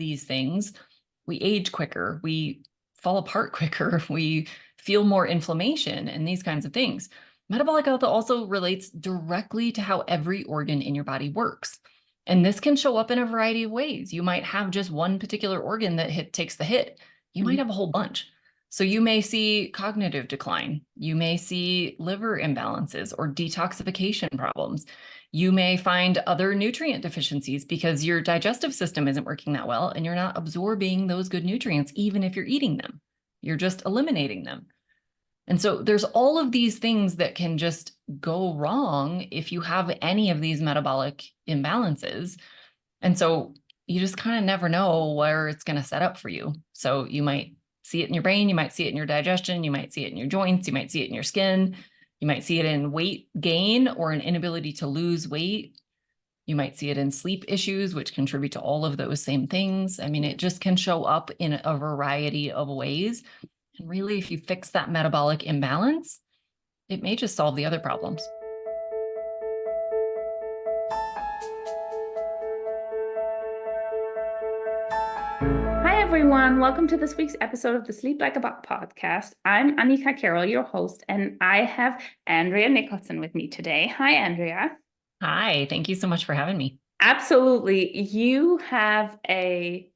these things, we age quicker, we fall apart quicker, we feel more inflammation and these kinds of things. Metabolic health also relates directly to how every organ in your body works. And this can show up in a variety of ways. You might have just one particular organ that takes the hit. You might have a whole bunch. So you may see cognitive decline. You may see liver imbalances or detoxification problems. You may find other nutrient deficiencies because your digestive system isn't working that well and you're not absorbing those good nutrients, even if you're eating them. You're just eliminating them. And so there's all of these things that can just go wrong if you have any of these metabolic imbalances. And so you just kind of never know where it's going to set up for you. So you might see it in your brain, you might see it in your digestion, you might see it in your joints, you might see it in your skin, you might see it in weight gain or an inability to lose weight. You might see it in sleep issues, which contribute to all of those same things. I mean, it just can show up in a variety of ways. And really, if you fix that metabolic imbalance, it may just solve the other problems. Hi, everyone. Welcome to this week's episode of the Sleep Like a Bot podcast. I'm Annika Carroll, your host, and I have Andrea Nicholson with me today. Hi, Andrea. Hi, thank you so much for having me. Absolutely. You have a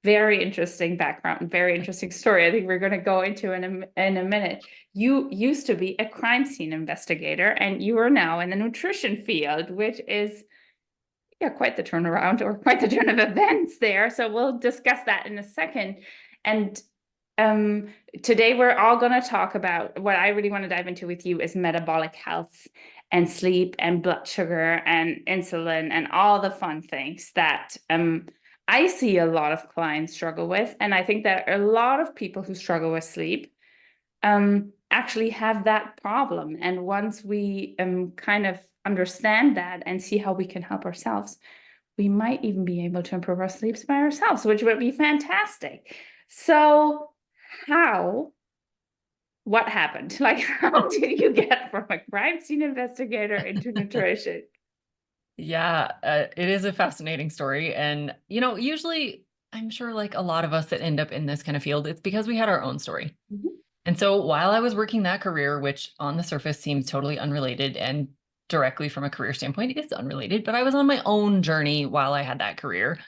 very interesting background, very interesting story. I think we're going to go into in a minute. You used to be a crime scene investigator, and you are now in the nutrition field, which is quite the turnaround or quite the turn of events there. So we'll discuss that in a second. And today we're all going to talk about what I really want to dive into with you is metabolic health and sleep and blood sugar and insulin and all the fun things that I see a lot of clients struggle with. And I think that a lot of people who struggle with sleep actually have that problem. And once we kind of understand that and see how we can help ourselves, we might even be able to improve our sleeps by ourselves, which would be fantastic. So what happened? Like, how did you get from a crime scene investigator into nutrition? Yeah, it is a fascinating story. And, usually I'm sure like a lot of us that end up in this kind of field, it's because we had our own story. And so while I was working that career, which on the surface seems totally unrelated and directly from a career standpoint, it's unrelated, but I was on my own journey while I had that career.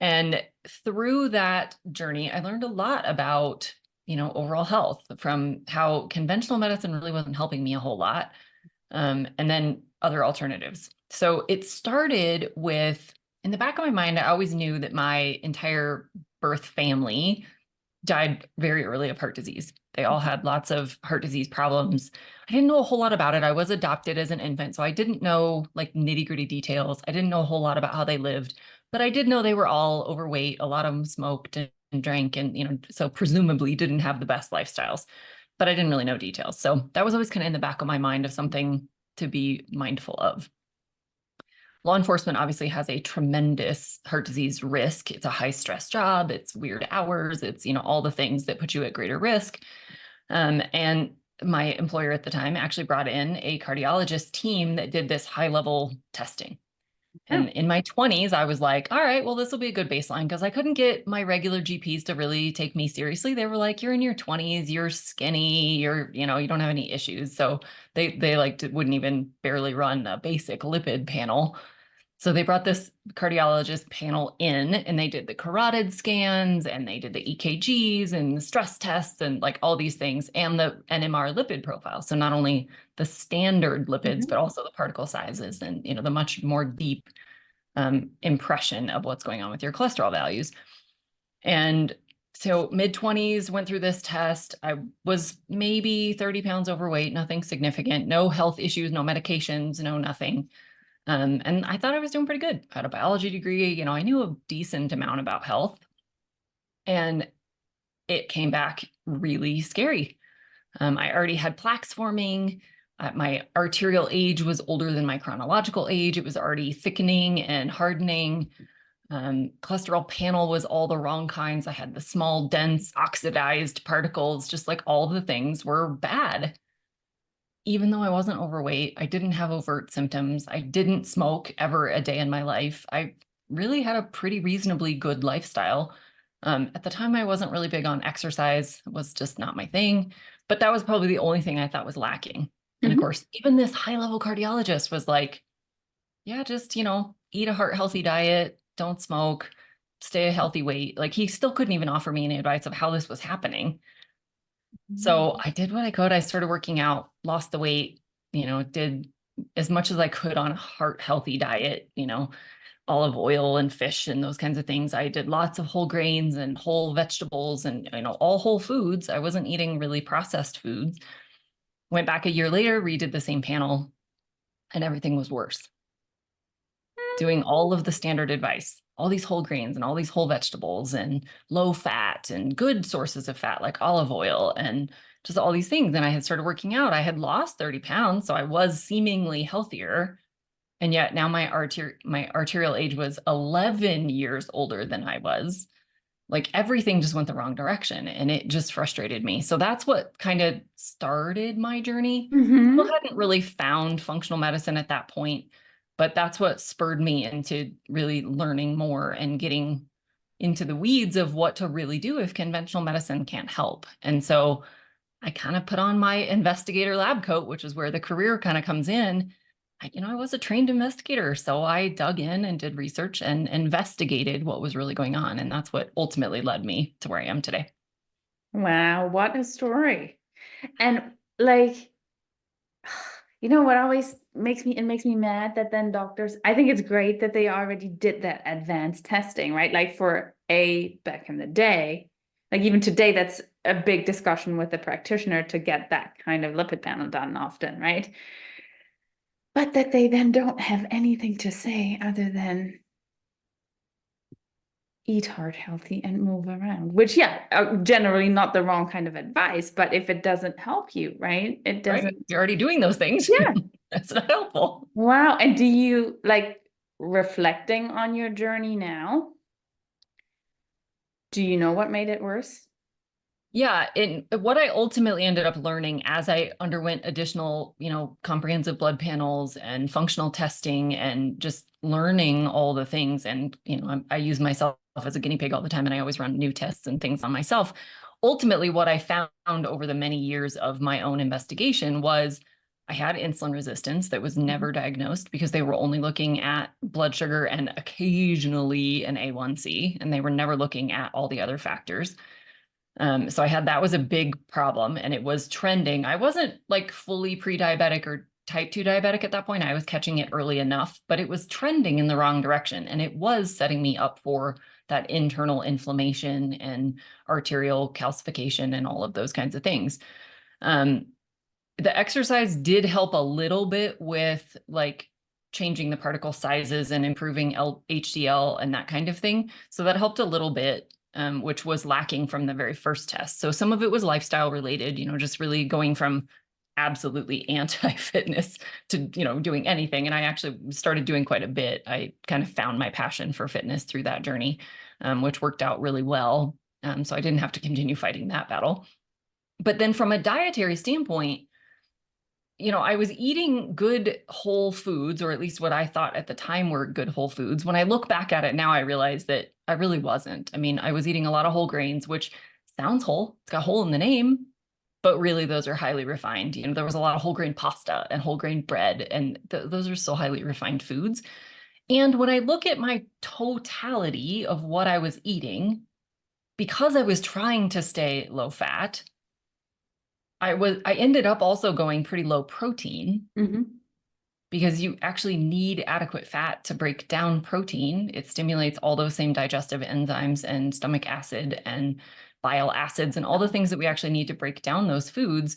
And through that journey, I learned a lot about, overall health, from how conventional medicine really wasn't helping me a whole lot. And then other alternatives. So it started with, in the back of my mind, I always knew that my entire birth family died very early of heart disease. They all had lots of heart disease problems. I didn't know a whole lot about it. I was adopted as an infant, so I didn't know like nitty-gritty details. I didn't know a whole lot about how they lived, but I did know they were all overweight. A lot of them smoked and drank and, so presumably didn't have the best lifestyles, but I didn't really know details. So that was always kind of in the back of my mind of something to be mindful of. Law enforcement obviously has a tremendous heart disease risk. It's a high stress job. It's weird hours. It's, all the things that put you at greater risk. And my employer at the time actually brought in a cardiologist team that did this high level testing. And in my 20s, I was like, all right, well, this will be a good baseline, because I couldn't get my regular GPs to really take me seriously. They were like, you're in your 20s, you're skinny, you don't have any issues. So they wouldn't even barely run a basic lipid panel. So they brought this cardiologist panel in, and they did the carotid scans, and they did the EKGs and the stress tests and like all these things, and the NMR lipid profile. So not only the standard lipids, but also the particle sizes and, the much more deep impression of what's going on with your cholesterol values. And so mid-20s, went through this test. I was maybe 30 pounds overweight, nothing significant, no health issues, no medications, no nothing. And I thought I was doing pretty good. I had a biology degree, I knew a decent amount about health. And it came back really scary. I already had plaques forming. My arterial age was older than my chronological age. It was already thickening and hardening. Cholesterol panel was all the wrong kinds. I had the small, dense, oxidized particles, just like all the things were bad. Even though I wasn't overweight, I didn't have overt symptoms. I didn't smoke ever a day in my life. I really had a pretty reasonably good lifestyle. At the time, I wasn't really big on exercise. It was just not my thing. But that was probably the only thing I thought was lacking. And of Mhm. course, even this high-level cardiologist was like, yeah, just, eat a heart healthy diet, don't smoke, stay a healthy weight. Like he still couldn't even offer me any advice of how this was happening. So I did what I could. I started working out, lost the weight, did as much as I could on a heart healthy diet, olive oil and fish and those kinds of things. I did lots of whole grains and whole vegetables and, all whole foods. I wasn't eating really processed foods. Went back a year later, redid the same panel, and everything was worse. Doing all of the standard advice, all these whole grains and all these whole vegetables and low fat and good sources of fat like olive oil and just all these things. And I had started working out. I had lost 30 pounds, so I was seemingly healthier. And yet now my arterial age was 11 years older than I was. Like everything just went the wrong direction and it just frustrated me. So that's what kind of started my journey. Still Mhm. hadn't really found functional medicine at that point, but that's what spurred me into really learning more and getting into the weeds of what to really do if conventional medicine can't help. And so I kind of put on my investigator lab coat, which is where the career kind of comes in. I was a trained investigator, so I dug in and did research and investigated what was really going on. And that's what ultimately led me to where I am today. Wow, what a story. And like, what always makes me mad that then doctors, I think it's great that they already did that advanced testing, right? Like back in the day, like even today, that's a big discussion with the practitioner to get that kind of lipid panel done often, right? But that they then don't have anything to say other than eat heart healthy and move around, which, yeah, generally not the wrong kind of advice, but if it doesn't help you, right? It Right? doesn't. You're already doing those things. Yeah. That's not helpful. Wow. And do you like reflecting on your journey now? Do you know what made it worse? Yeah, and what I ultimately ended up learning as I underwent additional, comprehensive blood panels and functional testing and just learning all the things. And, I use myself as a guinea pig all the time, and I always run new tests and things on myself. Ultimately, what I found over the many years of my own investigation was I had insulin resistance that was never diagnosed because they were only looking at blood sugar and occasionally an A1C, and they were never looking at all the other factors. So I had that was a big problem and it was trending. I wasn't like fully pre-diabetic or type 2 diabetic at that point. I was catching it early enough, but it was trending in the wrong direction. And it was setting me up for that internal inflammation and arterial calcification and all of those kinds of things. Um, the exercise did help a little bit with like changing the particle sizes and improving HDL and that kind of thing. So that helped a little bit, which was lacking from the very first test. So some of it was lifestyle related, just really going from absolutely anti-fitness to, doing anything. And I actually started doing quite a bit. I kind of found my passion for fitness through that journey, which worked out really well. So I didn't have to continue fighting that battle. But then from a dietary standpoint, I was eating good whole foods, or at least what I thought at the time were good whole foods. When I look back at it now, I realize that I really wasn't. I mean, I was eating a lot of whole grains, which sounds whole. It's got whole in the name, but really those are highly refined. There was a lot of whole grain pasta and whole grain bread, and those are so highly refined foods. And when I look at my totality of what I was eating, because I was trying to stay low fat, I ended up also going pretty low protein Mhm. because you actually need adequate fat to break down protein. It stimulates all those same digestive enzymes and stomach acid and bile acids and all the things that we actually need to break down those foods.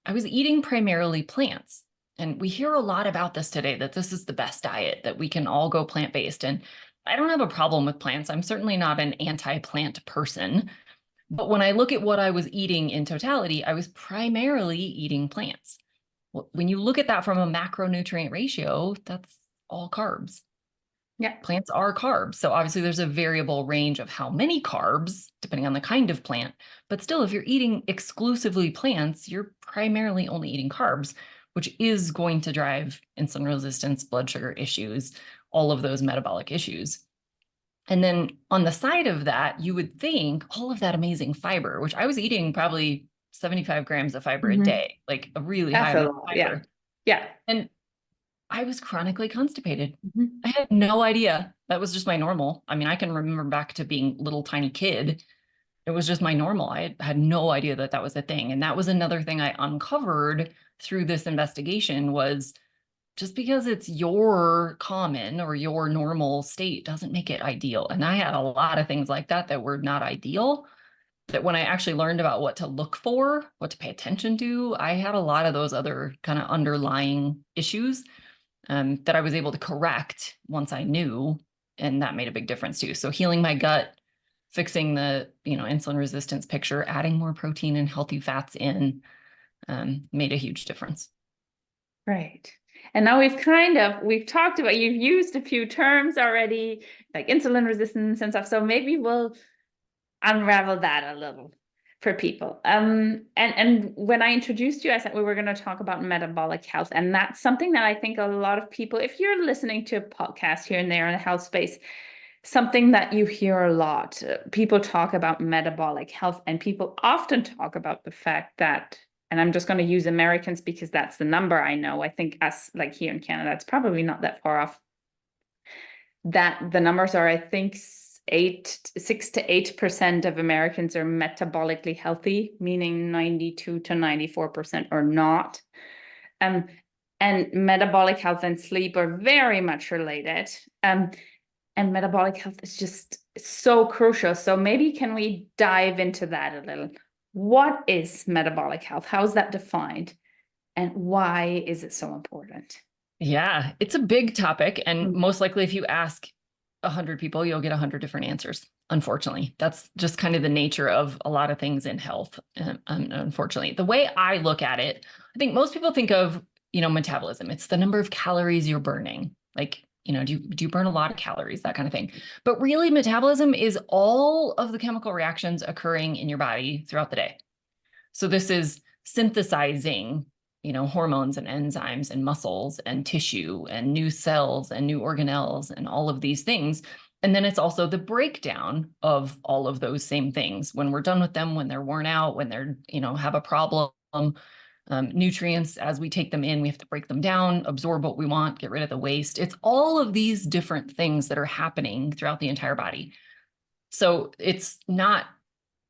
I was eating primarily plants. And we hear a lot about this today, that this is the best diet, that we can all go plant-based. And I don't have a problem with plants. I'm certainly not an anti-plant person. But when I look at what I was eating in totality, I was primarily eating plants. Well, when you look at that from a macronutrient ratio, that's all carbs. Yeah. Plants are carbs. So obviously there's a variable range of how many carbs, depending on the kind of plant. But still, if you're eating exclusively plants, you're primarily only eating carbs, which is going to drive insulin resistance, blood sugar issues, all of those metabolic issues. And then on the side of that, you would think all of that amazing fiber, which I was eating probably 75 grams of fiber a day, like a really high That's a amount of lot. Yeah. fiber. Yeah. And I was chronically constipated. Mhm. I had no idea. That was just my normal. I mean, I can remember back to being a little tiny kid. It was just my normal. I had no idea that that was a thing. And that was another thing I uncovered through this investigation was just because it's your common or your normal state doesn't make it ideal. And I had a lot of things like that that were not ideal. That when I actually learned about what to look for, what to pay attention to, I had a lot of those other kind of underlying issues that I was able to correct once I knew. And that made a big difference too. So healing my gut, fixing the, insulin resistance picture, adding more protein and healthy fats in made a huge difference. Right. And now we've talked about, you've used a few terms already, like insulin resistance and stuff. So maybe we'll unravel that a little for people. And when I introduced you, I said we were going to talk about metabolic health. And that's something that I think a lot of people, if you're listening to a podcast here and there in the health space, something that you hear a lot. People talk about metabolic health, and people often talk about the fact that, and I'm just going to use Americans because that's the number I know. I think us, like here in Canada, it's probably not that far off. That the numbers are, I think, 6 to 8% of Americans are metabolically healthy, meaning 92 to 94% are not. And metabolic health and sleep are very much related. And metabolic health is just so crucial. So maybe can we dive into that a little? What is metabolic health? How is that defined? And why is it so important? Yeah, it's a big topic. And Mm. most likely, if you ask 100 people, you'll get 100 different answers. Unfortunately, that's just kind of the nature of a lot of things in health. Unfortunately, the way I look at it, I think most people think of, metabolism. It's the number of calories you're burning. Like, do you burn a lot of calories, that kind of thing. But really, metabolism is all of the chemical reactions occurring in your body throughout the day. So this is synthesizing, hormones and enzymes and muscles and tissue and new cells and new organelles and all of these things. And then it's also the breakdown of all of those same things when we're done with them, when they're worn out, when they're, have a problem. Nutrients, as we take them in, we have to break them down, absorb what we want, get rid of the waste. It's all of these different things that are happening throughout the entire body. So it's not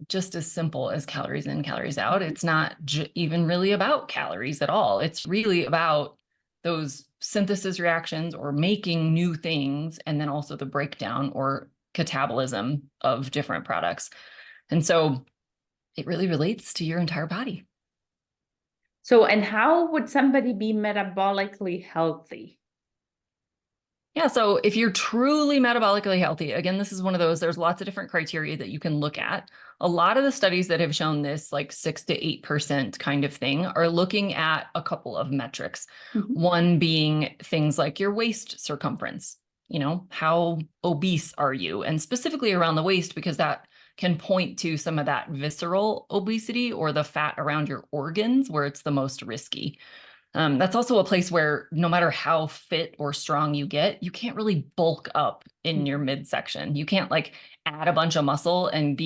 just as simple as calories in, calories out. It's not even really about calories at all. It's really about those synthesis reactions or making new things, and then also the breakdown or catabolism of different products. And so it really relates to your entire body. So, and how would somebody be metabolically healthy? Yeah. So if you're truly metabolically healthy, again, this is one of those, there's lots of different criteria that you can look at. A lot of the studies that have shown this, like 6 to 8% kind of thing, are looking at a couple of metrics. Mhm. One being things like your waist circumference, how obese are you? And specifically around the waist, because that can point to some of that visceral obesity or the fat around your organs where it's the most risky. That's also a place where no matter how fit or strong you get, you can't really bulk up in your midsection. You can't like add a bunch of muscle and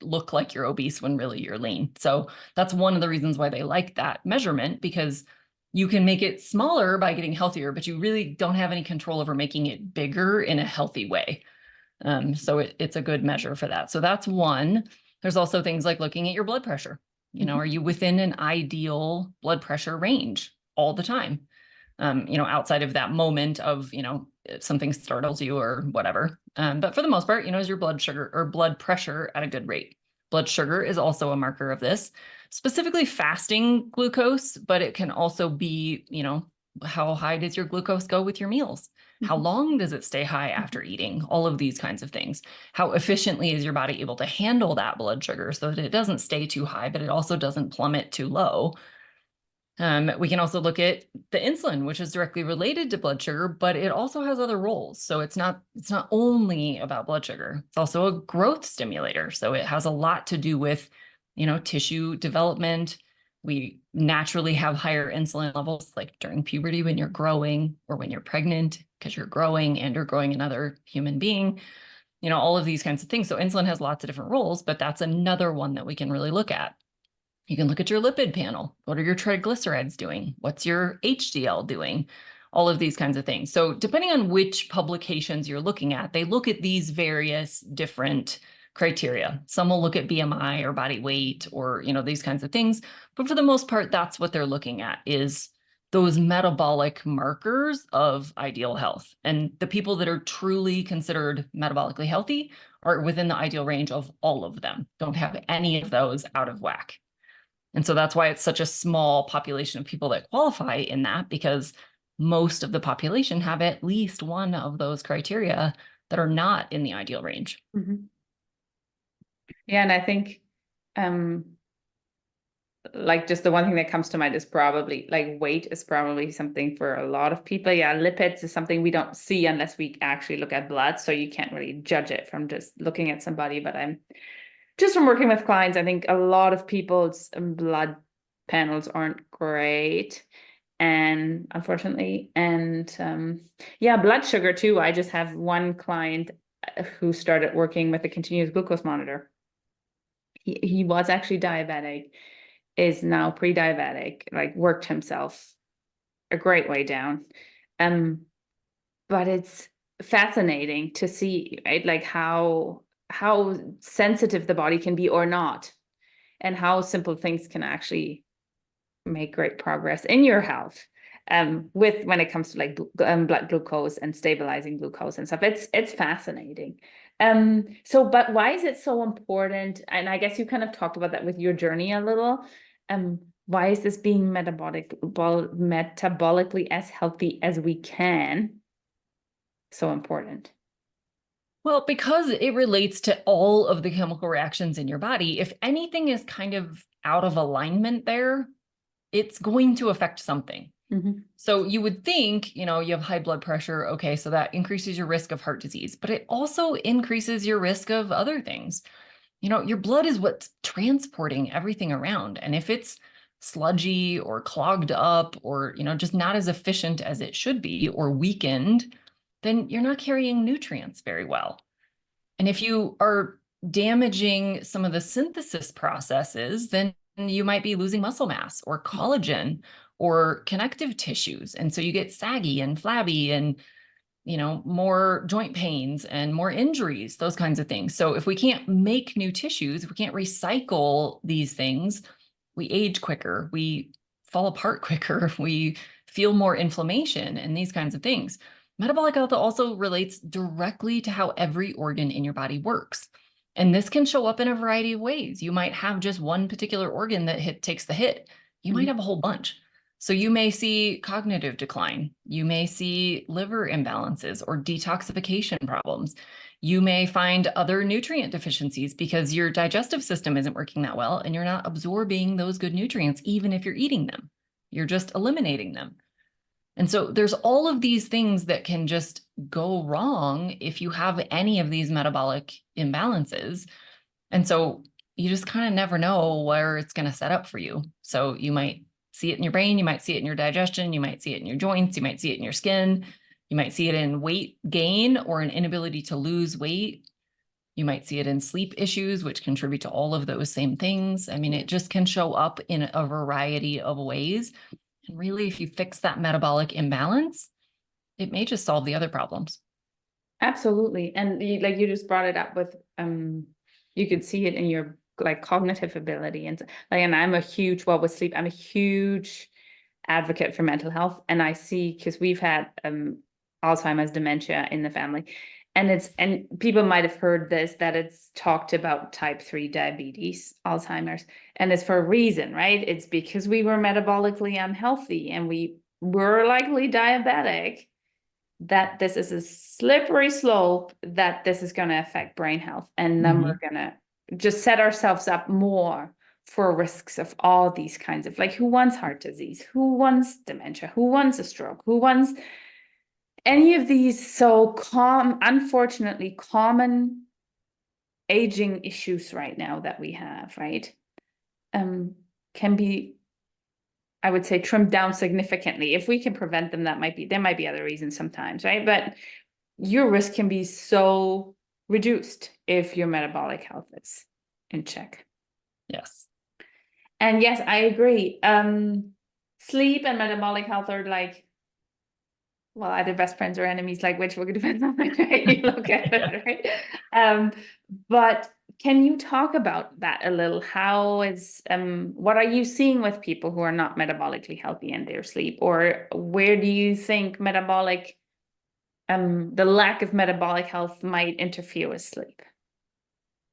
look like you're obese when really you're lean. So that's one of the reasons why they like that measurement, because you can make it smaller by getting healthier, but you really don't have any control over making it bigger in a healthy way. So it's a good measure for that. So that's one. There's also things like looking at your blood pressure. Are you within an ideal blood pressure range all the time? Outside of that moment of, something startles you or whatever. But for the most part, is your blood sugar or blood pressure at a good rate? Blood sugar is also a marker of this, specifically fasting glucose, but it can also be, how high does your glucose go with your meals? How long does it stay high after eating? All of these kinds of things. How efficiently is your body able to handle that blood sugar so that it doesn't stay too high, but it also doesn't plummet too low? We can also look at the insulin, which is directly related to blood sugar, but it also has other roles. So it's not only about blood sugar. It's also a growth stimulator. So it has a lot to do with, tissue development. We naturally have higher insulin levels like during puberty when you're growing or when you're pregnant because you're growing and you're growing another human being. all of these kinds of things. So insulin has lots of different roles, but that's another one that we can really look at. You can look at your lipid panel. What are your triglycerides doing? What's your HDL doing? All of these kinds of things. So depending on which publications you're looking at, they look at these various different criteria. Some will look at BMI or body weight or, these kinds of things. But for the most part, that's what they're looking at, is those metabolic markers of ideal health. And the people that are truly considered metabolically healthy are within the ideal range of all of them, don't have any of those out of whack. And so that's why it's such a small population of people that qualify in that, because most of the population have at least one of those criteria that are not in the ideal range. Mm-hmm. Yeah, and I think like just the one thing that comes to mind is probably like weight is probably something for a lot of people. Yeah, lipids is something we don't see unless we actually look at blood. So you can't really judge it from just looking at somebody. But I'm just from working with clients, I think a lot of people's blood panels aren't great. And unfortunately, and yeah, blood sugar too. I just have one client who started working with a continuous glucose monitor. He was actually diabetic, is now pre-diabetic, like worked himself a great way down. But it's fascinating to see, right? Like how sensitive the body can be or not, and how simple things can actually make great progress in your health. With when it comes to like blood glucose and stabilizing glucose and stuff, it's fascinating. So, but why is it so important? And I guess you kind of talked about that with your journey a little. Why is this being metabolically as healthy as we can so important? Well, because it relates to all of the chemical reactions in your body. If anything is kind of out of alignment there, it's going to affect something. Mm-hmm. So you would think, you have high blood pressure. Okay, so that increases your risk of heart disease, but it also increases your risk of other things. Your blood is what's transporting everything around. And if it's sludgy or clogged up or, just not as efficient as it should be or weakened, then you're not carrying nutrients very well. And if you are damaging some of the synthesis processes, then you might be losing muscle mass or collagen or connective tissues. And so you get saggy and flabby and, more joint pains and more injuries, those kinds of things. So if we can't make new tissues, if we can't recycle these things, we age quicker, we fall apart quicker, we feel more inflammation and these kinds of things. Metabolic health also relates directly to how every organ in your body works. And this can show up in a variety of ways. You might have just one particular organ that takes the hit. You might have a whole bunch. So you may see cognitive decline. You may see liver imbalances or detoxification problems. You may find other nutrient deficiencies because your digestive system isn't working that well and you're not absorbing those good nutrients, even if you're eating them. You're just eliminating them. And so there's all of these things that can just go wrong if you have any of these metabolic imbalances. And so you just kind of never know where it's going to set up for you. So you might see it in your brain, you might see it in your digestion, you might see it in your joints, you might see it in your skin, you might see it in weight gain or an inability to lose weight. You might see it in sleep issues, which contribute to all of those same things. I mean, it just can show up in a variety of ways. And really, if you fix that metabolic imbalance, it may just solve the other problems. Absolutely. And like you just brought it up with, you could see it in your like cognitive ability and like, and I'm a huge, well, with sleep, I'm a huge advocate for mental health. And I see, because we've had Alzheimer's, dementia in the family. And people might have heard this, that it's talked about type 3 diabetes, Alzheimer's, and it's for a reason, right? It's because we were metabolically unhealthy and we were likely diabetic, that this is a slippery slope, that this is going to affect brain health. And then we're going to just set ourselves up more for risks of all these kinds of, like, who wants heart disease? Who wants dementia? Who wants a stroke? Who wants any of these so unfortunately common aging issues right now that we have, right? Can be, I would say, trimmed down significantly. If we can prevent them, there might be other reasons sometimes, right? But your risk can be so reduced if your metabolic health is in check. Yes. And yes, I agree. Sleep and metabolic health are like, well, either best friends or enemies, like which depends on which way you look at it, right? But can you talk about that a little? How is what are you seeing with people who are not metabolically healthy in their sleep, or where do you think the lack of metabolic health might interfere with sleep?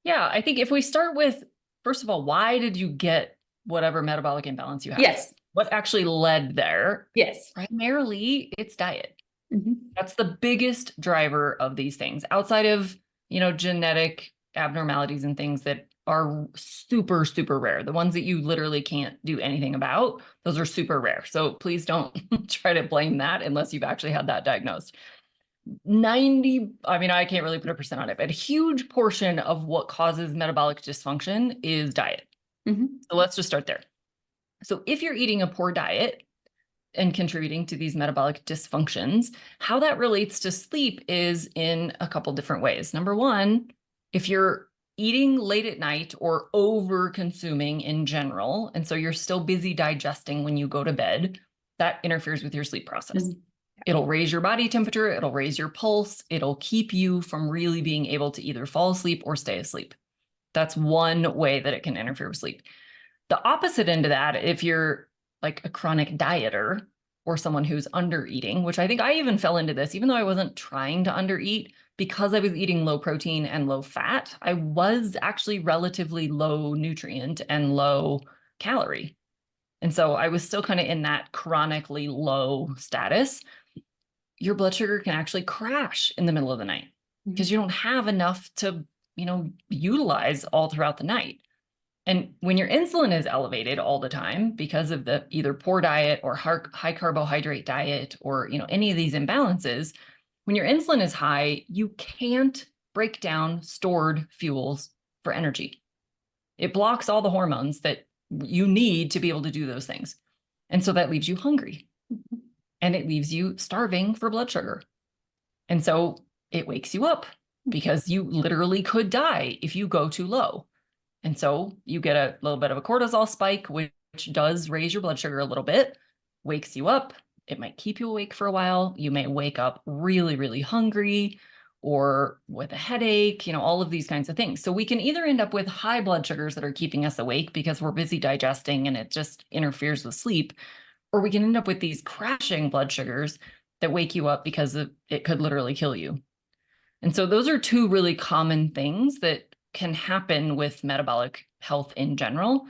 Yeah, I think if we start with, first of all, why did you get whatever metabolic imbalance you have? Yes. What actually led there? Yes. Primarily, it's diet. Mm-hmm. That's the biggest driver of these things, outside of, genetic abnormalities and things that are super, super rare. The ones that you literally can't do anything about, those are super rare. So please don't try to blame that unless you've actually had that diagnosed. I can't really put a percent on it, but a huge portion of what causes metabolic dysfunction is diet. Mm-hmm. So let's just start there. So if you're eating a poor diet and contributing to these metabolic dysfunctions, how that relates to sleep is in a couple different ways. Number one, if you're eating late at night or over consuming in general, and so you're still busy digesting when you go to bed, that interferes with your sleep process. Mm-hmm. It'll raise your body temperature, it'll raise your pulse, it'll keep you from really being able to either fall asleep or stay asleep. That's one way that it can interfere with sleep. The opposite end of that, if you're like a chronic dieter or someone who's under eating, which I think I even fell into this, even though I wasn't trying to undereat, because I was eating low protein and low fat, I was actually relatively low nutrient and low calorie. And so I was still kind of in that chronically low status. Your blood sugar can actually crash in the middle of the night because you don't have enough to, utilize all throughout the night. And when your insulin is elevated all the time because of the either poor diet or high carbohydrate diet or, any of these imbalances, when your insulin is high, you can't break down stored fuels for energy. It blocks all the hormones that you need to be able to do those things. And so that leaves you hungry and it leaves you starving for blood sugar. And so it wakes you up because you literally could die if you go too low. And so you get a little bit of a cortisol spike, which does raise your blood sugar a little bit, wakes you up. It might keep you awake for a while. You may wake up really, really hungry or with a headache, all of these kinds of things. So we can either end up with high blood sugars that are keeping us awake because we're busy digesting and it just interferes with sleep, or we can end up with these crashing blood sugars that wake you up because it could literally kill you. And so those are two really common things that can happen with metabolic health in general.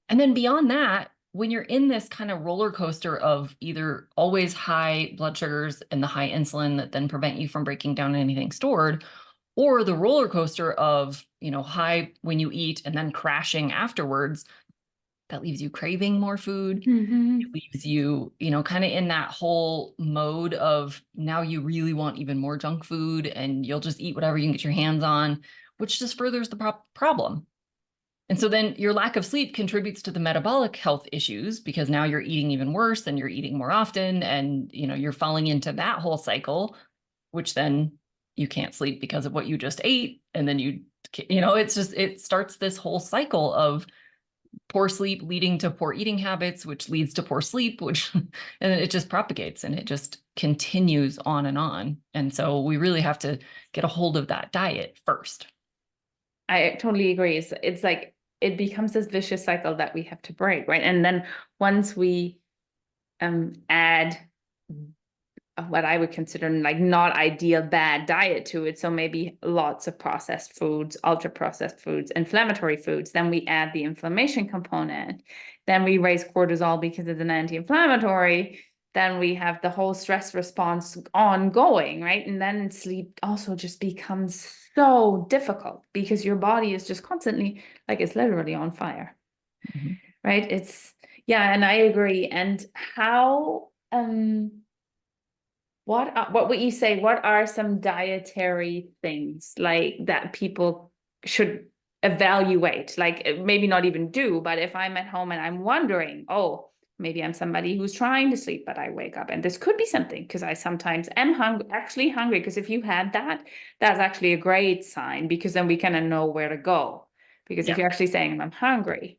And then beyond that, when you're in this kind of roller coaster of either always high blood sugars and the high insulin that then prevent you from breaking down anything stored, or the roller coaster of, high when you eat and then crashing afterwards, that leaves you craving more food. Mm-hmm. It leaves you, kind of in that whole mode of now you really want even more junk food and you'll just eat whatever you can get your hands on, which just furthers the problem. And so then your lack of sleep contributes to the metabolic health issues because now you're eating even worse and you're eating more often and, you're falling into that whole cycle, which then you can't sleep because of what you just ate. And then it starts this whole cycle of poor sleep leading to poor eating habits, which leads to poor sleep, and then it just propagates and it just continues on and on. And so we really have to get a hold of that diet first. I totally agree. It's like it becomes this vicious cycle that we have to break, right? And then once we add what I would consider like not ideal bad diet to it, so maybe lots of processed foods, ultra processed foods, inflammatory foods, then we add the inflammation component, then we raise cortisol because it's an anti-inflammatory, then we have the whole stress response ongoing, right? And then sleep also just becomes so difficult because your body is just constantly like it's literally on fire. Mm-hmm. Right? And I agree. And how what would you say, what are some dietary things like that people should evaluate? Like maybe not even do, but if I'm at home and I'm wondering, oh, Maybe I'm somebody who's trying to sleep, but I wake up, and this could be something because I sometimes am actually hungry. Because if you had that, that's actually a great sign, because then we kind of know where to go. Because if Yeah. you're actually saying I'm hungry,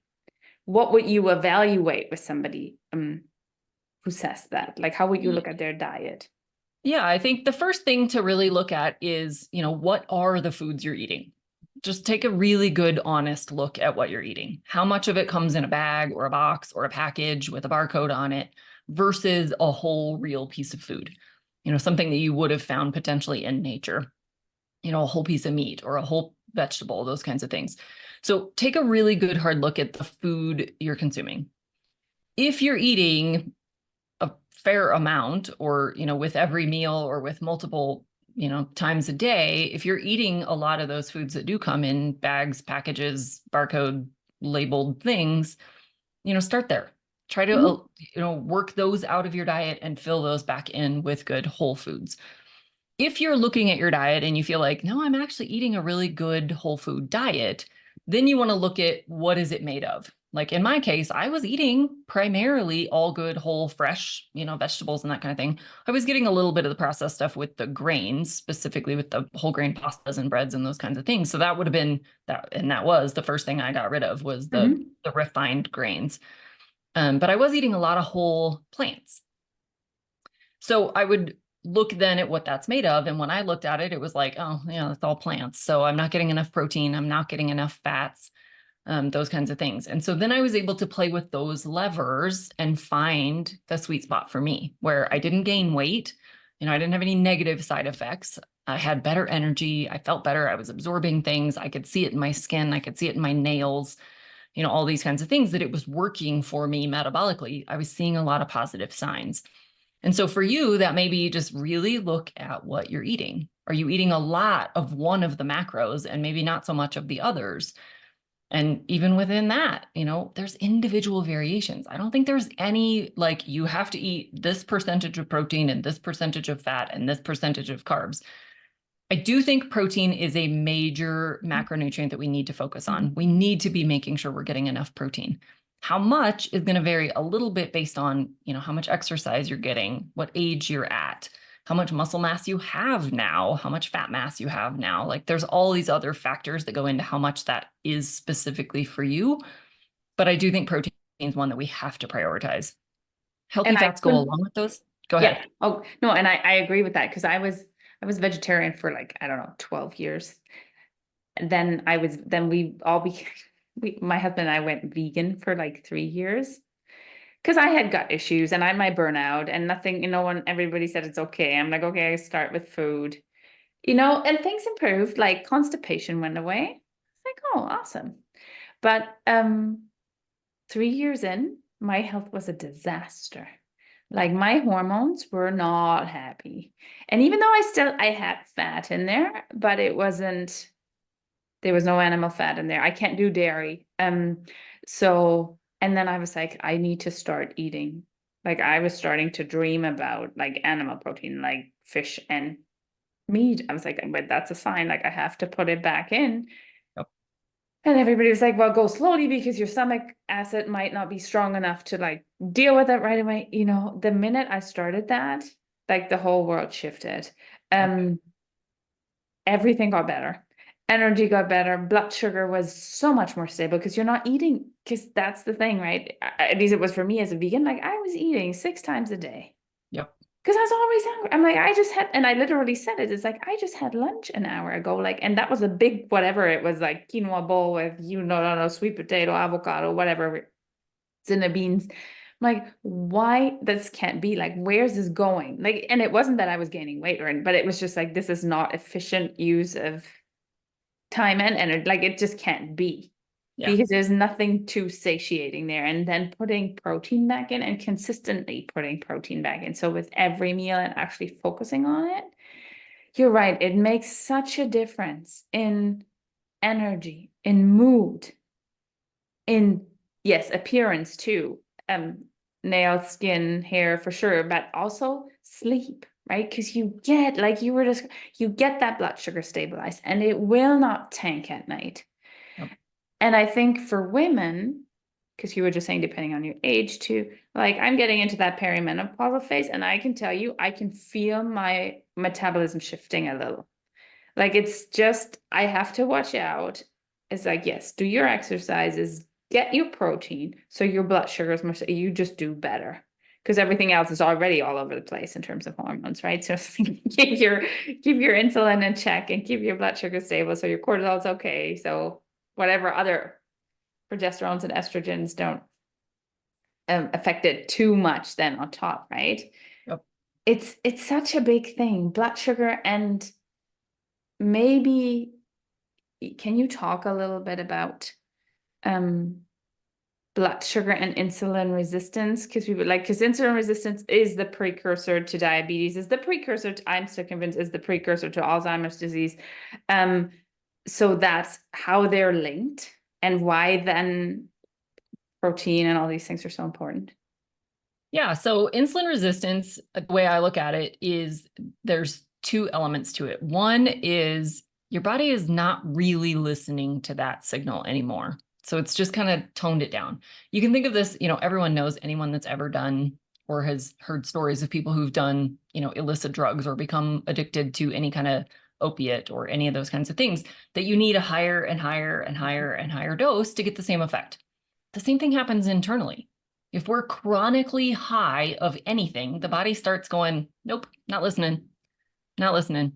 what would you evaluate with somebody who says that? Like, how would you look at their diet? Yeah, I think the first thing to really look at is, what are the foods you're eating? Just take a really good, honest look at what you're eating. How much of it comes in a bag or a box or a package with a barcode on it versus a whole real piece of food? Something that you would have found potentially in nature, a whole piece of meat or a whole vegetable, those kinds of things. So take a really good hard look at the food you're consuming. If you're eating a fair amount, or with every meal or with multiple times a day, if you're eating a lot of those foods that do come in bags, packages, barcode labeled things, start there. Try to work those out of your diet and fill those back in with good whole foods. If you're looking at your diet and you feel like, no, I'm actually eating a really good whole food diet, then you want to look at what is it made of. Like in my case, I was eating primarily all good, whole, fresh, vegetables and that kind of thing. I was getting a little bit of the processed stuff with the grains, specifically with the whole grain pastas and breads and those kinds of things. So that would have been that, and that was the first thing I got rid of was the refined grains. But I was eating a lot of whole plants. So I would look then at what that's made of. And when I looked at it, it was like, oh, it's all plants. So I'm not getting enough protein. I'm not getting enough fats, those kinds of things. And so then I was able to play with those levers and find the sweet spot for me where I didn't gain weight. I didn't have any negative side effects. I had better energy. I felt better. I was absorbing things. I could see it in my skin. I could see it in my nails, all these kinds of things, that it was working for me metabolically. I was seeing a lot of positive signs. And so for you, that maybe you just really look at what you're eating. Are you eating a lot of one of the macros and maybe not so much of the others? And even within that, there's individual variations. I don't think there's any, like, you have to eat this percentage of protein and this percentage of fat and this percentage of carbs. I do think protein is a major macronutrient that we need to focus on. We need to be making sure we're getting enough protein. How much is going to vary a little bit based on, how much exercise you're getting, what age you're at, how much muscle mass you have now, how much fat mass you have now. Like there's all these other factors that go into how much that is specifically for you. But I do think protein is one that we have to prioritize. Healthy And I fats go couldn't, along with those. Go yeah. ahead. Oh, no, and I agree with that because I was vegetarian for like, I don't know, 12 years. And then we all became, my husband and I went vegan for like 3 years because I had gut issues and I had my burnout and nothing, everybody said it's okay. I'm like, okay, I start with food, and things improved, like constipation went away. It's like, oh, awesome. But 3 years in, my health was a disaster. Like my hormones were not happy. And even though I had fat in there, but there was no animal fat in there. I can't do dairy. And then I was like, I need to start eating. Like I was starting to dream about like animal protein, like fish and meat. I was like, but that's a sign, like I have to put it back in. Yep. And everybody was like, well, go slowly because your stomach acid might not be strong enough to like deal with it right away. The minute I started that, like the whole world shifted. Yep. Everything got better. Energy got better. Blood sugar was so much more stable because you're not eating, because that's the thing, right? At least it was for me as a vegan. Like I was eating 6 times a day Yep. because I was always hungry. I'm like, I just had, and I literally said it. It's like, I just had lunch an hour ago. Like, and that was a big, whatever it was, like quinoa bowl with, sweet potato, avocado, whatever. It's in the beans. I'm like, why this can't be, like, where's this going? Like, and it wasn't that I was gaining weight but it was just like, this is not efficient use of time and energy. Like, it just can't be. Yeah. Because there's nothing too satiating there. And then putting protein back in and consistently putting protein back in. So with every meal and actually focusing on it, you're right. It makes such a difference in energy, in mood, in, yes, appearance too. Nails, skin, hair for sure, but also sleep, right? Because you get, like you were just, you get that blood sugar stabilized and it will not tank at night. Yep. And I think for women, because you were just saying depending on your age too. Like I'm getting into that perimenopausal phase, and I can tell you, I can feel my metabolism shifting a little. Like it's just, I have to watch out. It's like, yes, do your exercises, get your protein, so your blood sugars must, you just do better. Because everything else is already all over the place in terms of hormones, right? So keep your insulin in check and keep your blood sugar stable, so your cortisol's okay. So whatever other progesterones and estrogens don't affect it too much then on top, right? Yep. It's such a big thing, blood sugar. And maybe can you talk a little bit about blood sugar and insulin resistance? Because we would like, because insulin resistance is the precursor to diabetes, is the precursor to, I'm still convinced, is the precursor to Alzheimer's disease. So that's how they're linked, and why then protein and all these things are so important. Yeah. So insulin resistance, the way I look at it is there's two elements to it. One is your body is not really listening to that signal anymore. So it's just kind of toned it down. You can think of this, everyone knows, anyone that's ever done or has heard stories of people who've done, illicit drugs or become addicted to any kind of opiate or any of those kinds of things, that you need a higher and higher and higher and higher dose to get the same effect. The same thing happens internally. If we're chronically high of anything, the body starts going, nope, not listening, not listening.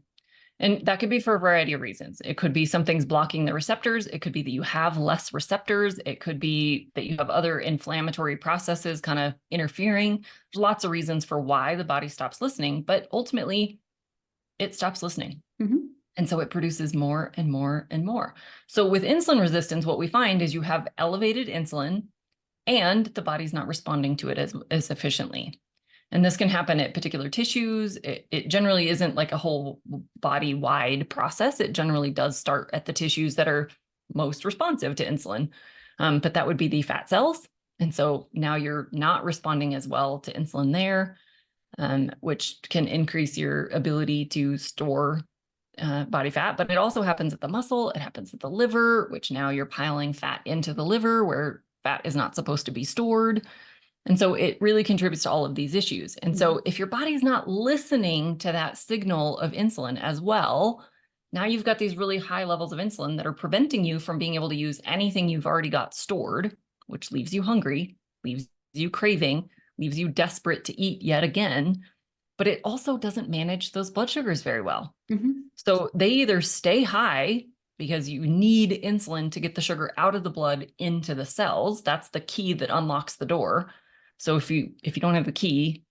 And that could be for a variety of reasons. It could be something's blocking the receptors. It could be that you have less receptors. It could be that you have other inflammatory processes kind of interfering. There's lots of reasons for why the body stops listening, but ultimately it stops listening. Mm-hmm. And so it produces more and more and more. So with insulin resistance, what we find is you have elevated insulin and the body's not responding to it as efficiently. And this can happen at particular tissues. It generally isn't like a whole body-wide process. It generally does start at the tissues that are most responsive to insulin. But that would be the fat cells. And so now you're not responding as well to insulin there, which can increase your ability to store body fat. But it also happens at the muscle. It happens at the liver, which now you're piling fat into the liver where fat is not supposed to be stored. And so it really contributes to all of these issues. And so if your body's not listening to that signal of insulin as well, now you've got these really high levels of insulin that are preventing you from being able to use anything you've already got stored, which leaves you hungry, leaves you craving, leaves you desperate to eat yet again. But it also doesn't manage those blood sugars very well. Mm-hmm. So they either stay high because you need insulin to get the sugar out of the blood into the cells. That's the key that unlocks the door. So if you don't have the key,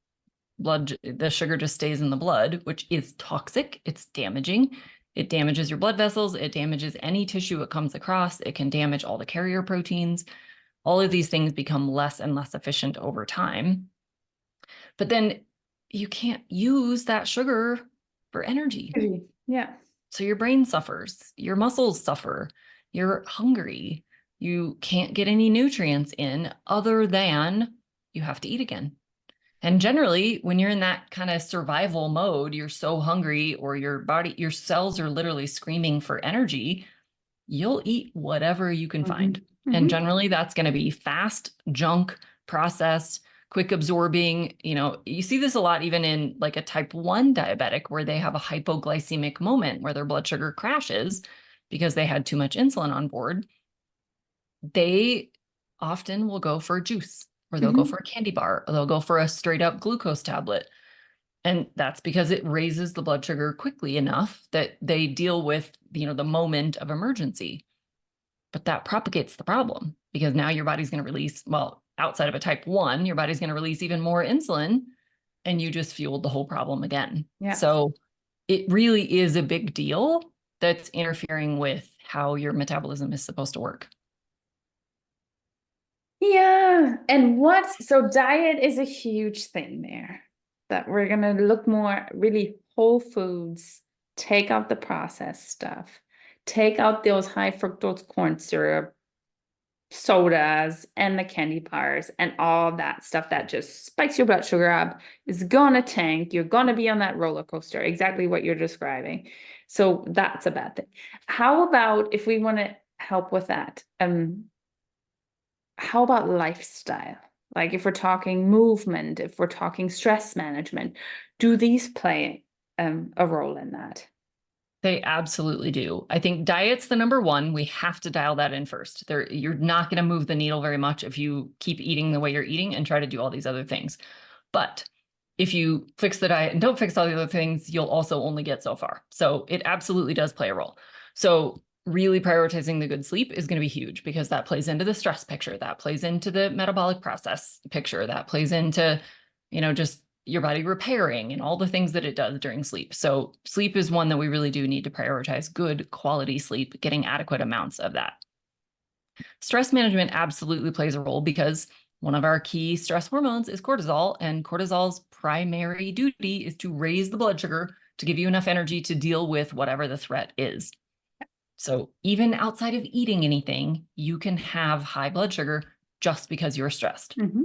the sugar just stays in the blood, which is toxic. It's damaging. It damages your blood vessels. It damages any tissue it comes across. It can damage all the carrier proteins. All of these things become less and less efficient over time. But then you can't use that sugar for energy. Yeah. So your brain suffers, your muscles suffer, you're hungry, you can't get any nutrients in other than you have to eat again. And generally, when you're in that kind of survival mode, you're so hungry or your cells are literally screaming for energy, you'll eat whatever you can find. Mm-hmm. And generally that's going to be fast, junk, processed, quick absorbing. You see this a lot even in like a type 1 diabetic where they have a hypoglycemic moment where their blood sugar crashes because they had too much insulin on board. They often will go for a juice or they'll go for a candy bar or they'll go for a straight up glucose tablet. And that's because it raises the blood sugar quickly enough that they deal with, the moment of emergency. But that propagates the problem because now your body's going to release, well, outside of a type 1, your body's going to release even more insulin and you just fueled the whole problem again. Yeah. So it really is a big deal that's interfering with how your metabolism is supposed to work. Yeah. And so diet is a huge thing there, that we're going to look more really whole foods, take out the processed stuff, take out those high fructose corn syrup, sodas, and the candy bars, and all that stuff that just spikes your blood sugar up, is gonna tank. You're gonna be on that roller coaster, exactly what you're describing. So that's a bad thing. How about if we want to help with that? how about lifestyle? Like if we're talking movement, if we're talking stress management, do these play a role in that? They absolutely do. I think diet's the number one. We have to dial that in first. You're not going to move the needle very much if you keep eating the way you're eating and try to do all these other things. But if you fix the diet and don't fix all the other things, you'll also only get so far. So it absolutely does play a role. So really prioritizing the good sleep is going to be huge because that plays into the stress picture, that plays into the metabolic process picture, that plays into, just your body repairing and all the things that it does during sleep. So sleep is one that we really do need to prioritize. Good quality sleep, getting adequate amounts of that. Stress management absolutely plays a role because one of our key stress hormones is cortisol, and cortisol's primary duty is to raise the blood sugar to give you enough energy to deal with whatever the threat is. So even outside of eating anything, you can have high blood sugar just because you're stressed. Mm-hmm.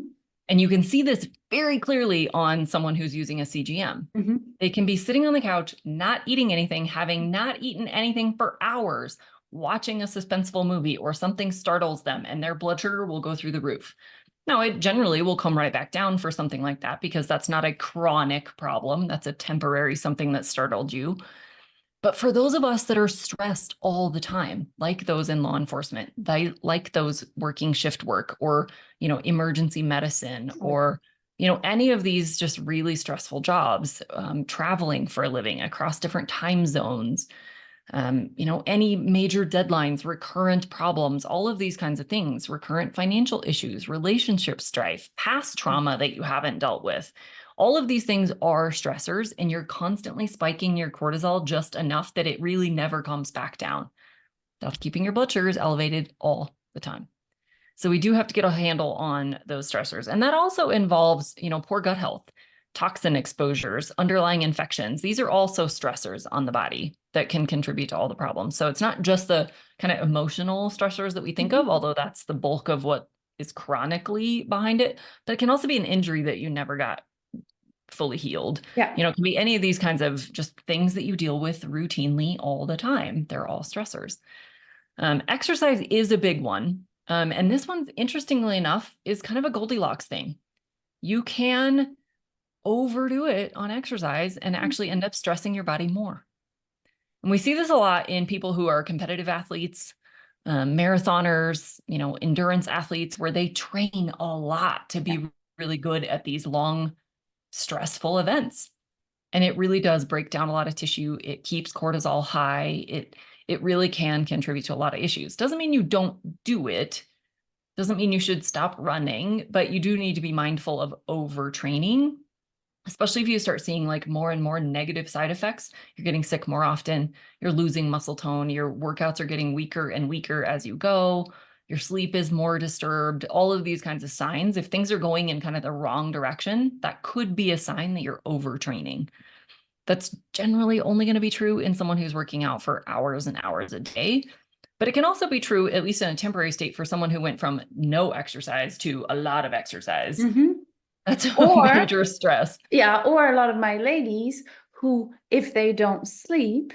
And you can see this very clearly on someone who's using a CGM. Mm-hmm. They can be sitting on the couch, not eating anything, having not eaten anything for hours, watching a suspenseful movie, or something startles them and their blood sugar will go through the roof. Now, it generally will come right back down for something like that because that's not a chronic problem. That's a temporary something that startled you. But for those of us that are stressed all the time, like those in law enforcement, like those working shift work or, emergency medicine or, any of these just really stressful jobs, traveling for a living across different time zones, any major deadlines, recurrent problems, all of these kinds of things, recurrent financial issues, relationship strife, past trauma that you haven't dealt with. All of these things are stressors, and you're constantly spiking your cortisol just enough that it really never comes back down. That's keeping your blood sugars elevated all the time. So we do have to get a handle on those stressors. And that also involves, poor gut health, toxin exposures, underlying infections. These are also stressors on the body that can contribute to all the problems. So it's not just the kind of emotional stressors that we think of, although that's the bulk of what is chronically behind it, but it can also be an injury that you never got fully healed. Yeah. It can be any of these kinds of just things that you deal with routinely all the time. They're all stressors. Exercise is a big one. And this one, interestingly enough, is kind of a Goldilocks thing. You can overdo it on exercise and actually end up stressing your body more. And we see this a lot in people who are competitive athletes, marathoners, endurance athletes, where they train a lot to be really good at these long, stressful events. And it really does break down a lot of tissue. It keeps cortisol high. It really can contribute to a lot of issues. Doesn't mean you don't do it. Doesn't mean you should stop running, but you do need to be mindful of overtraining, especially if you start seeing like more and more negative side effects. You're getting sick more often. You're losing muscle tone. Your workouts are getting weaker and weaker as you go. Your sleep is more disturbed. All of these kinds of signs, if things are going in kind of the wrong direction, that could be a sign that you're overtraining. That's generally only going to be true in someone who's working out for hours and hours a day. But it can also be true, at least in a temporary state, for someone who went from no exercise to a lot of exercise. Mm-hmm. That's a Or, major stress. yeah, or a lot of my ladies who, if they don't sleep,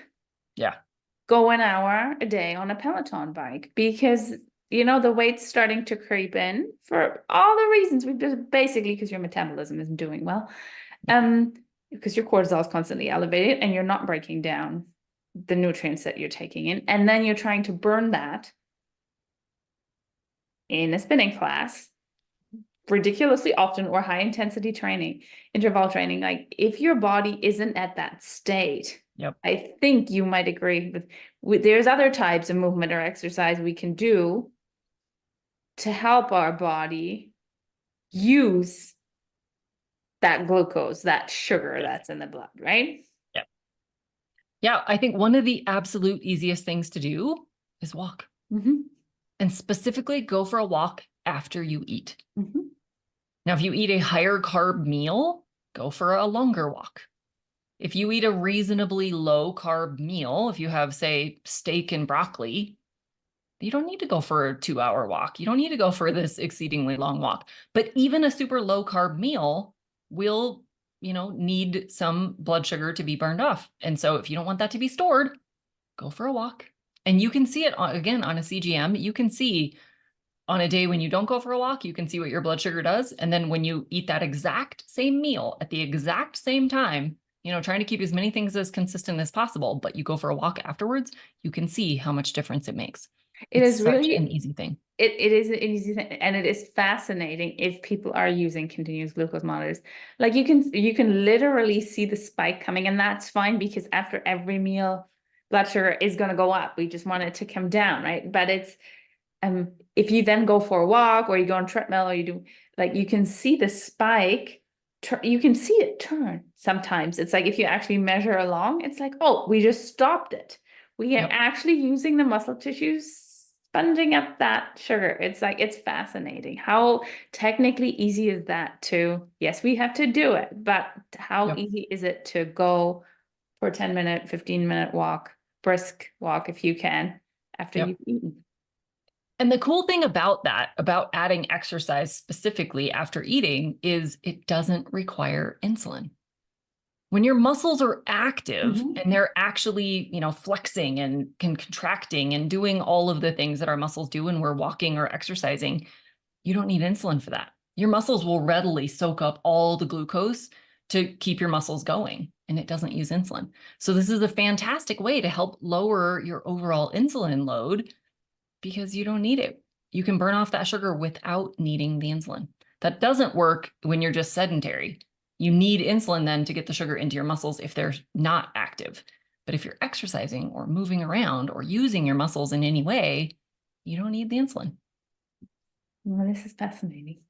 go an hour a day on a Peloton bike because, the weight's starting to creep in for all the reasons we've just basically because your metabolism isn't doing well. Because your cortisol is constantly elevated and you're not breaking down the nutrients that you're taking in. And then you're trying to burn that in a spinning class ridiculously often or high intensity training, interval training. Like if your body isn't at that state, I think you might agree with there's other types of movement or exercise we can do to help our body use that glucose, that sugar that's in the blood, right? Yeah, I think one of the absolute easiest things to do is walk. Mm-hmm. And specifically go for a walk after you eat. Mm-hmm. Now, if you eat a higher carb meal, go for a longer walk. If you eat a reasonably low carb meal, if you have, say, steak and broccoli, you don't need to go for a 2-hour walk. You don't need to go for this exceedingly long walk. But even a super low carb meal will, need some blood sugar to be burned off. And so if you don't want that to be stored, go for a walk. And you can see it again on a CGM. You can see on a day when you don't go for a walk, you can see what your blood sugar does. And then when you eat that exact same meal at the exact same time, trying to keep as many things as consistent as possible, but you go for a walk afterwards, you can see how much difference it makes. It It's is such an really, easy thing. it is an easy thing, and it is fascinating if people are using continuous glucose monitors. Like you can literally see the spike coming, and that's fine because after every meal, blood sugar is going to go up. We just want it to come down, right? But it's if you then go for a walk or you go on treadmill or you do, like, you can see the spike, you can see it turn sometimes. It's like if you actually measure along, it's like, oh, we just stopped it. We are Yep. actually using the muscle tissues sponging up that sugar. It's like, it's fascinating. How technically easy is that to, yes, we have to do it, but how Yep. easy is it to go for a 10-minute, 15-minute walk, brisk walk if you can, after Yep. you've eaten? And the cool thing about that, about adding exercise specifically after eating, is it doesn't require insulin. When your muscles are active and they're actually, flexing and contracting and doing all of the things that our muscles do when we're walking or exercising, you don't need insulin for that. Your muscles will readily soak up all the glucose to keep your muscles going, and it doesn't use insulin. So this is a fantastic way to help lower your overall insulin load because you don't need it. You can burn off that sugar without needing the insulin. That doesn't work when you're just sedentary. You need insulin then to get the sugar into your muscles if they're not active. But if you're exercising or moving around or using your muscles in any way, you don't need the insulin. Well, this is fascinating.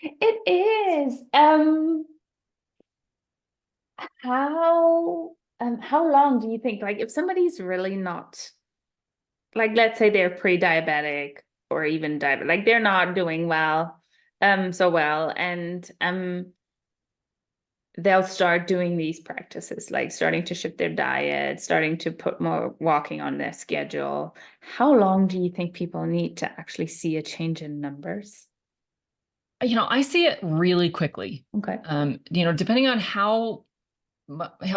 It is. How long do you think, like, if somebody's really not, like, let's say they're pre-diabetic or even diabetic, like they're not doing well, so well, and they'll start doing these practices, like starting to shift their diet, starting to put more walking on their schedule. How long do you think people need to actually see a change in numbers? I see it really quickly. Okay. Depending on how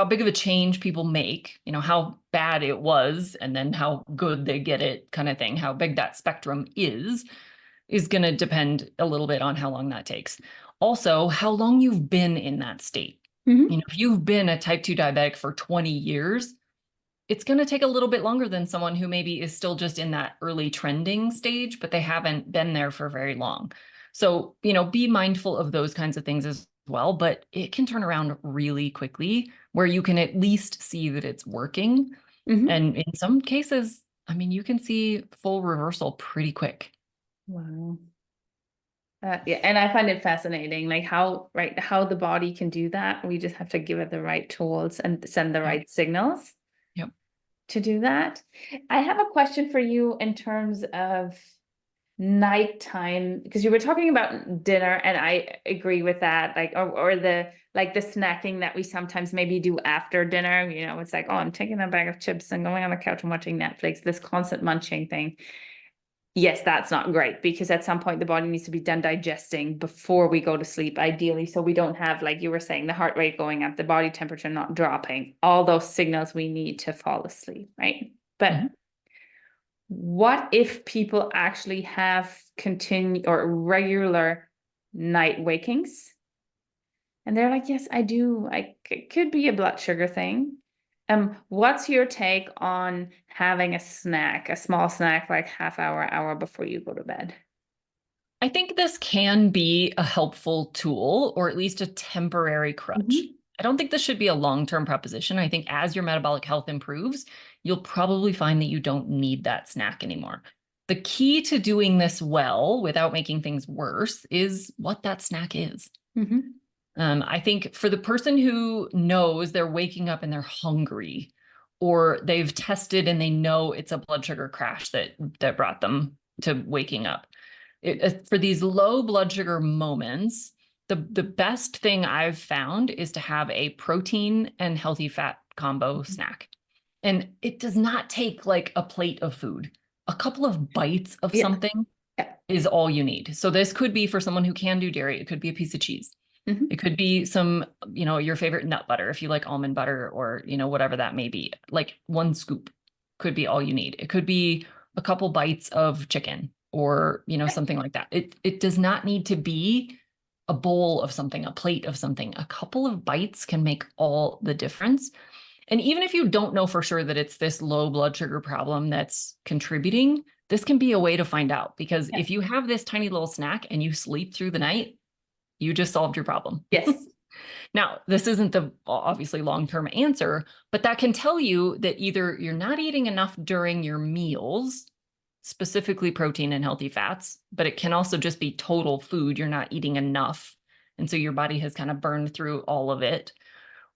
big of a change people make, how bad it was, and then how good they get it, kind of thing, how big that spectrum is going to depend a little bit on how long that takes. Also, how long you've been in that state. If you've been a type 2 diabetic for 20 years, it's going to take a little bit longer than someone who maybe is still just in that early trending stage, but they haven't been there for very long. So, be mindful of those kinds of things as well, but it can turn around really quickly where you can at least see that it's working. And in some cases, you can see full reversal pretty quick. Wow. Yeah, and I find it fascinating, like how the body can do that. We just have to give it the right tools and send the Yep. right signals Yep. to do that. I have a question for you in terms of nighttime, because you were talking about dinner, and I agree with that. Like, or the snacking that we sometimes maybe do after dinner. It's like, oh, I'm taking a bag of chips and going on the couch and watching Netflix. This constant munching thing. Yes, that's not great, because at some point the body needs to be done digesting before we go to sleep, ideally, so we don't have, like you were saying, the heart rate going up, the body temperature not dropping, all those signals we need to fall asleep, right? But what if people actually have continued or regular night wakings? And they're like, yes, I do. It could be a blood sugar thing. What's your take on having a snack, a small snack, like hour before you go to bed? I think this can be a helpful tool, or at least a temporary crutch. I don't think this should be a long-term proposition. I think as your metabolic health improves, you'll probably find that you don't need that snack anymore. The key to doing this well without making things worse is what that snack is. I think for the person who knows they're waking up and they're hungry, or they've tested and they know it's a blood sugar crash that brought them to waking up, for these low blood sugar moments, the best thing I've found is to have a protein and healthy fat combo snack. And it does not take like a plate of food. A couple of bites of something is all you need. So this could be for someone who can do dairy. It could be a piece of cheese. It could be some, your favorite nut butter, if you like almond butter, or, whatever that may be. Like one scoop could be all you need. It could be a couple bites of chicken or, something like that. It does not need to be a bowl of something, a plate of something. A couple of bites can make all the difference. And even if you don't know for sure that it's this low blood sugar problem that's contributing, this can be a way to find out, because if you have this tiny little snack and you sleep through the night, you just solved your problem. Yes. Now, this isn't the obviously long-term answer, but that can tell you that either you're not eating enough during your meals, specifically protein and healthy fats, but it can also just be total food. You're not eating enough. And so your body has kind of burned through all of it.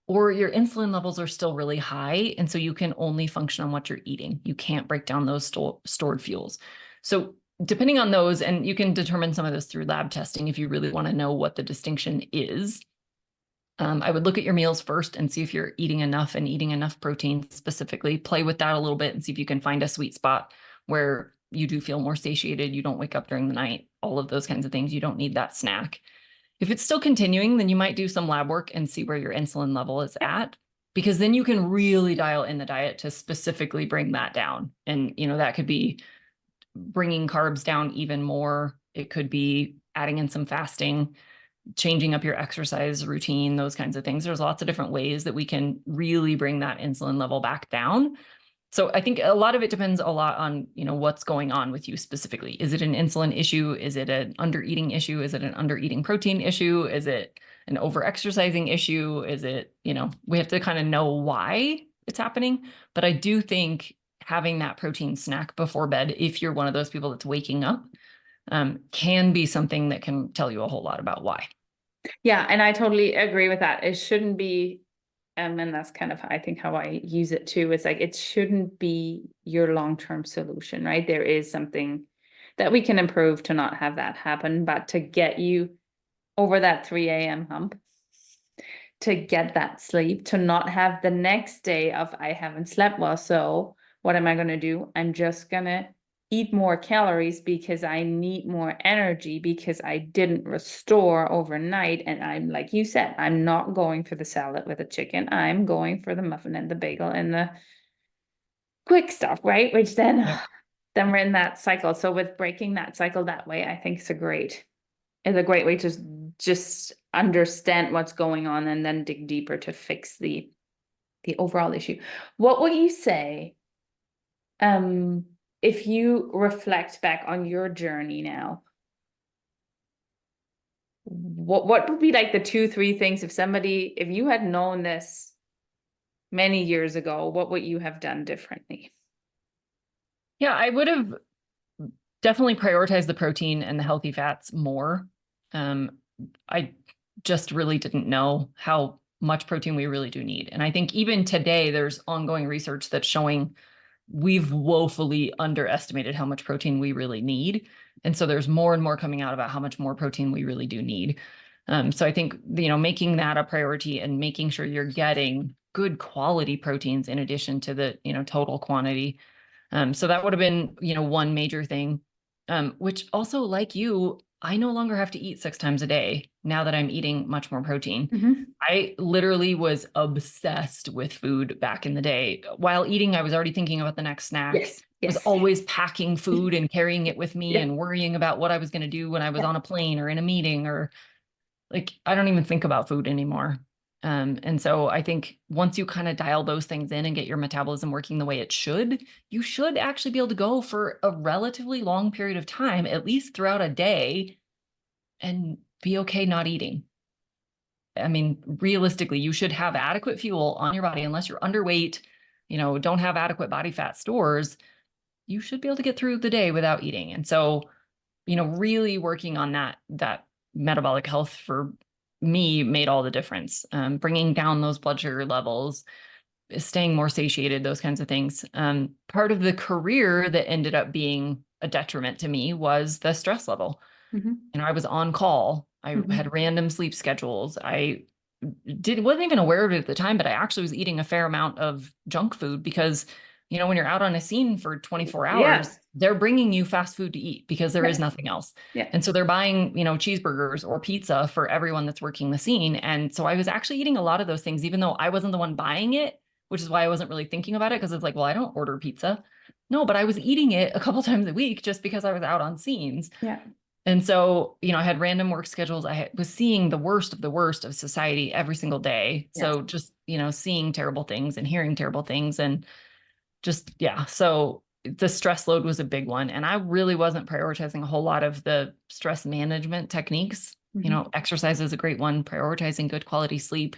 Or your insulin levels are still really high. And so you can only function on what you're eating. You can't break down those stored fuels. So depending on those, and you can determine some of this through lab testing if you really want to know what the distinction is. I would look at your meals first and see if you're eating enough and eating enough protein specifically. Play with that a little bit and see if you can find a sweet spot where you do feel more satiated. You don't wake up during the night, all of those kinds of things. You don't need that snack. If it's still continuing, then you might do some lab work and see where your insulin level is at, because then you can really dial in the diet to specifically bring that down. And, that could be bringing carbs down even more. It could be adding in some fasting, changing up your exercise routine, those kinds of things. There's lots of different ways that we can really bring that insulin level back down. So I think a lot of it depends a lot on, what's going on with you specifically. Is it an insulin issue? Is it an under-eating issue? Is it an under-eating protein issue? Is it an over-exercising issue? Is it, we have to kind of know why it's happening. But I do think having that protein snack before bed, if you're one of those people that's waking up, can be something that can tell you a whole lot about why. Yeah, and I totally agree with that. It shouldn't be, and that's kind of, I think, how I use it too. It's like, it shouldn't be your long-term solution, right? There is something that we can improve to not have that happen, but to get you over that 3 a.m. hump, to get that sleep, to not have the next day of, I haven't slept well, so what am I going to do? I'm just going to eat more calories because I need more energy because I didn't restore overnight. And I'm, like you said, I'm not going for the salad with the chicken. I'm going for the muffin and the bagel and the quick stuff, right? Which then, then we're in that cycle. So with breaking that cycle that way, I think it's a great way to just understand what's going on and then dig deeper to fix the overall issue. What would you say, if you reflect back on your journey now, what would be like the 2-3 things, if you had known this many years ago, what would you have done differently? Yeah, I would have definitely prioritized the protein and the healthy fats more. I just really didn't know how much protein we really do need. And I think even today, there's ongoing research that's showing we've woefully underestimated how much protein we really need. And so there's more and more coming out about how much more protein we really do need. So I think, making that a priority and making sure you're getting good quality proteins in addition to the, total quantity. So that would have been, one major thing, which also, like you, I no longer have to eat 6 times a day now that I'm eating much more protein. Mm-hmm. I literally was obsessed with food back in the day. While eating, I was already thinking about the next snack. Yes. I was always packing food and carrying it with me and worrying about what I was going to do when I was on a plane or in a meeting, or like, I don't even think about food anymore. And so I think once you kind of dial those things in and get your metabolism working the way it should, you should actually be able to go for a relatively long period of time, at least throughout a day, and be okay not eating. I mean, realistically, you should have adequate fuel on your body, unless you're underweight, don't have adequate body fat stores. You should be able to get through the day without eating. And so, really working on that metabolic health for me made all the difference. Bringing down those blood sugar levels, staying more satiated, those kinds of things. Part of the career that ended up being a detriment to me was the stress level. Mm-hmm. I was on call. I had random sleep schedules. I wasn't even aware of it at the time, but I actually was eating a fair amount of junk food because, when you're out on a scene for 24 hours, they're bringing you fast food to eat because there is nothing else. And so they're buying, cheeseburgers or pizza for everyone that's working the scene. And so I was actually eating a lot of those things, even though I wasn't the one buying it, which is why I wasn't really thinking about it. Because it's like, well, I don't order pizza. No, but I was eating it a couple times a week just because I was out on scenes. Yeah. And so, I had random work schedules. Was seeing the worst of society every single day. Yes. So just, seeing terrible things and hearing terrible things and just, yeah. So the stress load was a big one. And I really wasn't prioritizing a whole lot of the stress management techniques. Exercise is a great one, prioritizing good quality sleep,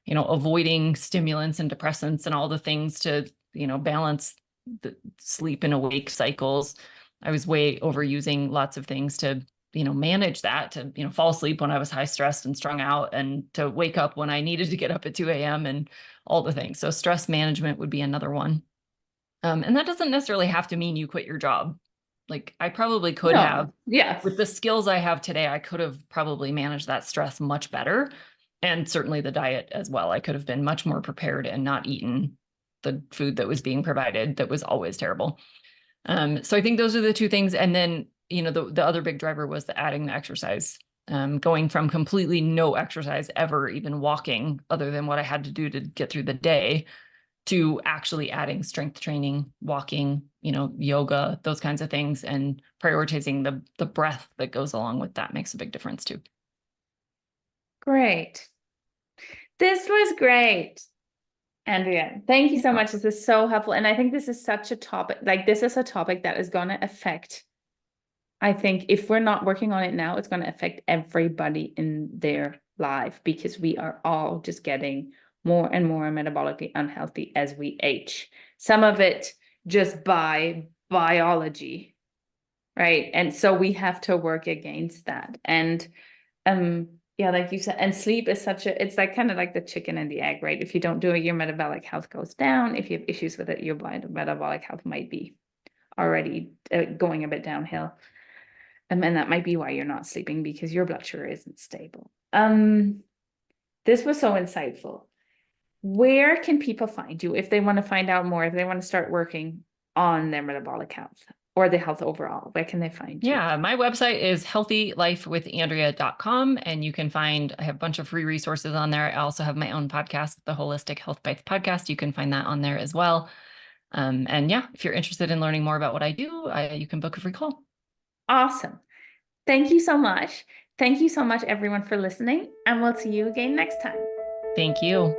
avoiding stimulants and depressants and all the things to, balance the sleep and awake cycles. I was way overusing lots of things to, manage that, to, fall asleep when I was high stressed and strung out, and to wake up when I needed to get up at 2 a.m. and all the things. So stress management would be another one. And that doesn't necessarily have to mean you quit your job. Like I probably could have, No. Yes. with the skills I have today, I could have probably managed that stress much better. And certainly the diet as well. I could have been much more prepared and not eaten the food that was being provided that was always terrible. So I think those are the two things. And then, the other big driver was adding the exercise, going from completely no exercise ever, even walking, other than what I had to do to get through the day, to actually adding strength training, walking, yoga, those kinds of things, and prioritizing the breath that goes along with that makes a big difference too. Great. This was great, Andrea. Thank you so much. This is so helpful. And I think this is such a topic, like this is a topic that is going to affect, I think if we're not working on it now, it's going to affect everybody in their life, because we are all just getting more and more metabolically unhealthy as we age. Some of it just by biology, right? And so we have to work against that. And yeah, like you said, and sleep is it's like kind of like the chicken and the egg, right? If you don't do it, your metabolic health goes down. If you have issues with it, your metabolic health might be already going a bit downhill. And that might be why you're not sleeping, because your blood sugar isn't stable. This was so insightful. Where can people find you if they want to find out more, if they want to start working on their metabolic health or the health overall? Where can they find you? Yeah, my website is healthylifewithandrea.com, and you can I have a bunch of free resources on there. I also have my own podcast, the Holistic Health Bites podcast. You can find that on there as well. And yeah, if you're interested in learning more about what I do, you can book a free call. Awesome. Thank you so much. Thank you so much, everyone, for listening, and we'll see you again next time. Thank you.